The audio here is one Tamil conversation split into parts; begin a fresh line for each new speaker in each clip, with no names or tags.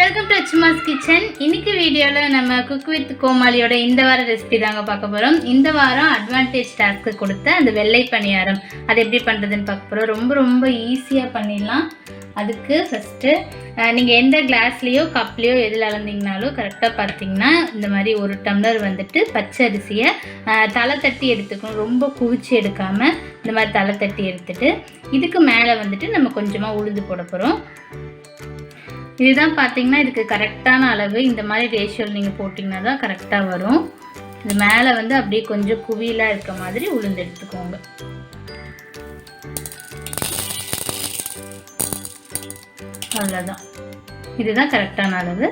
Welcome to Achuma'S kitchen. இன்னைக்கு வீடியோல நம்ம குக் வித் கோமாளியோட இந்த வார ரெசிபி தாங்க பார்க்க போறோம். இந்த வாரம் அட்வான்டேஜ் டாஸ்க் கொடுத்த அந்த வெள்ளை பணியாரம் அது எப்படி பண்றதுன்னு பார்க்க போறோம். ரொம்ப ரொம்ப ஈஸியா பண்ணிடலாம். அதுக்கு ஃபர்ஸ்ட் நீங்க எந்த கிளாஸ்லயோ கப்லயோ எதில் அளந்தீங்கனாலும் கரெக்டாக பார்த்தீங்கன்னா இந்த மாதிரி ஒரு டம்ளர் வந்துட்டு பச்சை அரிசியை தலை தட்டி எடுத்துக்கணும். ரொம்ப குவிச்சு எடுக்காம இந்த மாதிரி தலை தட்டி எடுத்துட்டு இதுக்கு மேலே வந்துட்டு நம்ம கொஞ்சமாக உளுந்து போட போகிறோம். இதுதான் பார்த்தீங்கன்னா இதுக்கு கரெக்டான அளவு. இந்த மாதிரி ரேஷியோவில் நீங்கள் போட்டிங்கன்னா தான் கரெக்டாக வரும். இது மேலே வந்து அப்படியே கொஞ்சம் குவியலாக இருக்க மாதிரி உளுந்து எடுத்துக்கோங்க. அவ்வளோதான், இதுதான் கரெக்டான அளவு.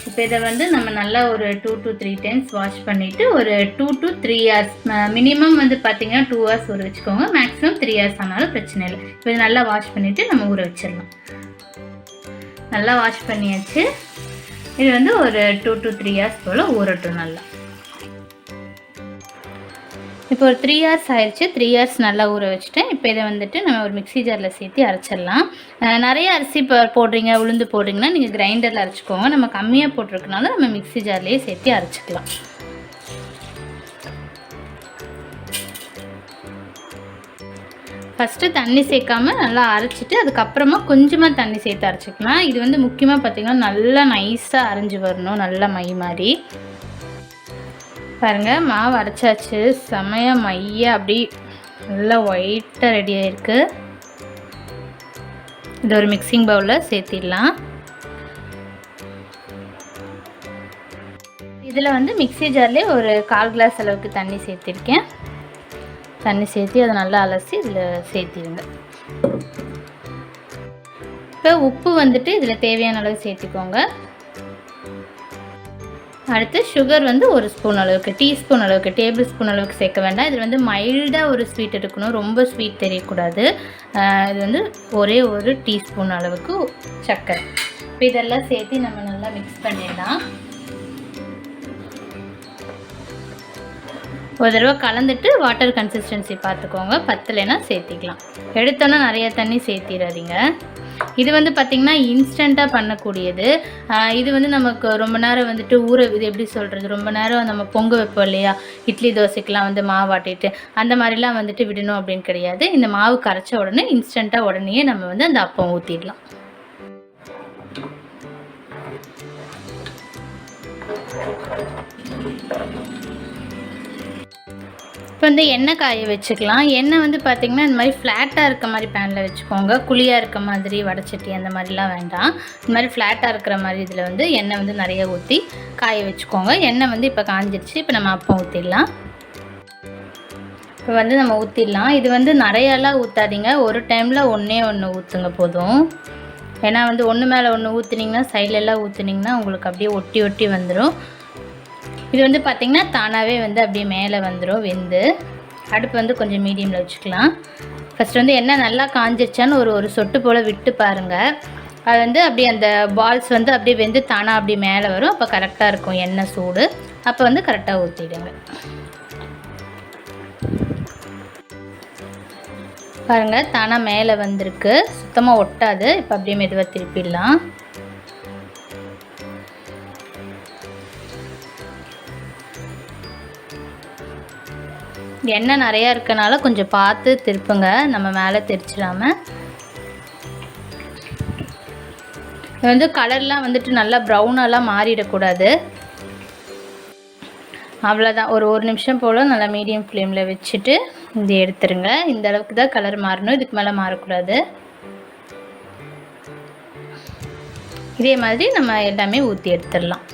இப்போ இதை வந்து நம்ம நல்லா ஒரு 2 to 3 times வாஷ் பண்ணிவிட்டு ஒரு 2 to 3 hours மினிமம் வந்து பார்த்தீங்கன்னா 2 hours ஊற வச்சுக்கோங்க. மேக்ஸிமம் 3 hours ஆனாலும் பிரச்சனை இல்லை. இப்போ இதை நல்லா வாஷ் பண்ணிவிட்டு நம்ம ஊற வச்சிடலாம். நல்லா வாஷ் பண்ணியாச்சு. இது வந்து ஒரு 2 to 3 hours போல் ஊறட்டும் நல்லா. இப்போ ஒரு 3 hours ஆயிடுச்சு. 3 hours நல்லா ஊற வச்சுட்டேன். இப்போ இதை வந்துட்டு நம்ம ஒரு மிக்ஸி ஜாரில் சேர்த்து அரைச்சிடலாம். நிறைய அரிசி போடுறீங்க உளுந்து போடுறீங்கன்னா நீங்கள் கிரைண்டரில் அரைச்சிக்கோங்க. நம்ம கம்மியாக போட்டிருக்கனால நம்ம மிக்ஸி ஜார்லேயே சேர்த்து அரைச்சிக்கலாம். ஃபஸ்ட்டு தண்ணி சேர்க்காம நல்லா அரைச்சிட்டு அதுக்கப்புறமா கொஞ்சமாக தண்ணி சேர்த்து அரைச்சிக்கலாம். இது வந்து முக்கியமாக பார்த்திங்கன்னா நல்லா நைஸாக அரைஞ்சி வரணும், நல்லா மை மாதிரி. பாருங்கள், மாவு அரைச்சாச்சு. செமையாக மையாக அப்படி நல்லா ஒயிட்டாக ரெடி ஆகிருக்கு. இது ஒரு மிக்சிங் பவுலில் சேர்த்திடலாம். இதில் வந்து மிக்ஸி ஜார்லேயே ஒரு 1/4 கிளாஸ் அளவுக்கு தண்ணி சேர்த்திருக்கேன். தண்ணி சேர்த்து அதை நல்லா அலசி இதில் சேர்த்திடுங்க. இப்போ உப்பு வந்துட்டு இதில் தேவையான அளவு சேர்த்துக்கோங்க. அடுத்து சுகர் வந்து ஒரு ஸ்பூன் அளவுக்கு, டீஸ்பூன் அளவுக்கு, டேபிள் ஸ்பூன் அளவுக்கு சேர்க்க வேண்டாம். இது வந்து மைல்டாக ஒரு ஸ்வீட் இருக்கணும், ரொம்ப ஸ்வீட் தெரியக்கூடாது. இது வந்து ஒரே ஒரு டீஸ்பூன் அளவுக்கு சர்க்கரை. இப்போ இதெல்லாம் சேர்த்து நம்ம நல்லா மிக்ஸ் பண்ணிடலாம். ஒரு தடவை கலந்துட்டு வாட்டர் கன்சிஸ்டன்சி பார்த்துக்கோங்க. பத்தலைன்னா சேர்த்திக்கலாம். எடுத்தோன்னா நிறைய தண்ணி சேர்த்திடாதீங்க. இது வந்து பார்த்திங்கன்னா இன்ஸ்டண்ட்டாக பண்ணக்கூடியது. இது வந்து நமக்கு ரொம்ப நேரம் வந்துட்டு இது எப்படி சொல்கிறது, ரொம்ப நேரம் நம்ம பொங்க வைப்போம் இல்லையா, இட்லி தோசைக்கெலாம் வந்து மாவு ஆட்டிட்டு அந்த மாதிரிலாம் வந்துட்டு விடணும் அப்படின்னு கிடையாது. இந்த மாவு கரைச்ச உடனே இன்ஸ்டண்ட்டாக உடனே நம்ம வந்து அந்த அப்பம் ஊற்றிடலாம். இப்போ வந்து எண்ணெய் காய வச்சுக்கலாம். எண்ணெய் வந்து பார்த்திங்கன்னா இந்த மாதிரி ஃப்ளாட்டாக இருக்க மாதிரி பேனில் வச்சுக்கோங்க. குழியாக இருக்க மாதிரி வடைச்சட்டி அந்த மாதிரிலாம் வேண்டாம். இந்த மாதிரி ஃப்ளாட்டாக இருக்கிற மாதிரி இதில் வந்து எண்ணெய் வந்து நிறைய ஊற்றி காய வச்சுக்கோங்க. எண்ணெய் வந்து இப்போ காஞ்சிடுச்சு. இப்போ நம்ம அப்பம் ஊற்றிடலாம். இப்போ வந்து நம்ம ஊற்றிடலாம். இது வந்து நிறையாலாம் ஊற்றாதீங்க. ஒரு டைமில் ஒன்று ஊற்றுங்க போதும். ஏன்னா வந்து ஒன்று மேலே ஒன்று ஊற்றுனீங்கன்னா சைட்லெல்லாம் ஊற்றுனீங்கன்னா உங்களுக்கு அப்படியே ஒட்டி ஒட்டி வந்துடும். இது வந்து பார்த்திங்கன்னா தானாகவே வந்து அப்படியே மேலே வந்துடும் வெந்து. அடுப்பு வந்து கொஞ்சம் மீடியமில் வச்சுக்கலாம். ஃபஸ்ட்டு வந்து எண்ணெய் நல்லா காஞ்சிருச்சான்னு ஒரு சொட்டு போல் விட்டு பாருங்கள். அது வந்து அப்படியே அந்த பால்ஸ் வந்து அப்படியே வெந்து தானாக அப்படியே மேலே வரும். அப்போ கரெக்டாக இருக்கும் எண்ணெய் சூடு. அப்போ வந்து கரெக்டாக ஊற்றிடுங்க. பாருங்கள், தானாக மேலே வந்திருக்கு, சுத்தமாக ஒட்டாது. இப்போ அப்படியே மெதுவாக திருப்பிடலாம். எண்ணெய் நிறையா இருக்கனால கொஞ்சம் பார்த்து திருப்புங்க, நம்ம மேலே தெரிச்சிடாமல். இது வந்து கலர்லாம் வந்துட்டு நல்லா ப்ரௌனெல்லாம் மாறிடக்கூடாது. அவ்வளோதான், ஒரு நிமிஷம் போல் நல்லா மீடியம் ஃப்ளேமில் வச்சுட்டு இது எடுத்துருங்க. இந்த அளவுக்கு தான் கலர் மாறணும், இதுக்கு மேலே மாறக்கூடாது. இதே மாதிரி நம்ம எல்லாமே ஊற்றி எடுத்துடலாம்.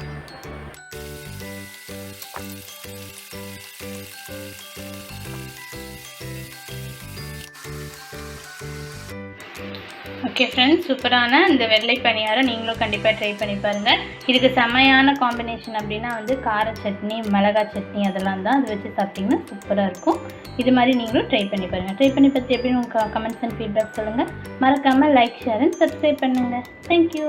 ஓகே ஃப்ரெண்ட்ஸ், சூப்பரான இந்த வெள்ளை பணியாரம் நீங்களும் கண்டிப்பாக ட்ரை பண்ணி பாருங்கள். இதுக்கு செமையான காம்பினேஷன் அப்படின்னா வந்து கார சட்னி, மிளகாய் சட்னி அதெல்லாம் தான். அது வச்சு சாப்பிட்டிங்கன்னா சூப்பராக இருக்கும். இது மாதிரி நீங்களும் ட்ரை பண்ணி பாருங்கள். ட்ரை பண்ணி பார்த்து எப்படின்னு உங்கள் கமெண்ட்ஸ் அண்ட் ஃபீட்பேக் சொல்லுங்கள். மறக்காமல் லைக், ஷேர் அண்ட் சப்ஸ்கிரைப் பண்ணுங்கள். தேங்க்யூ.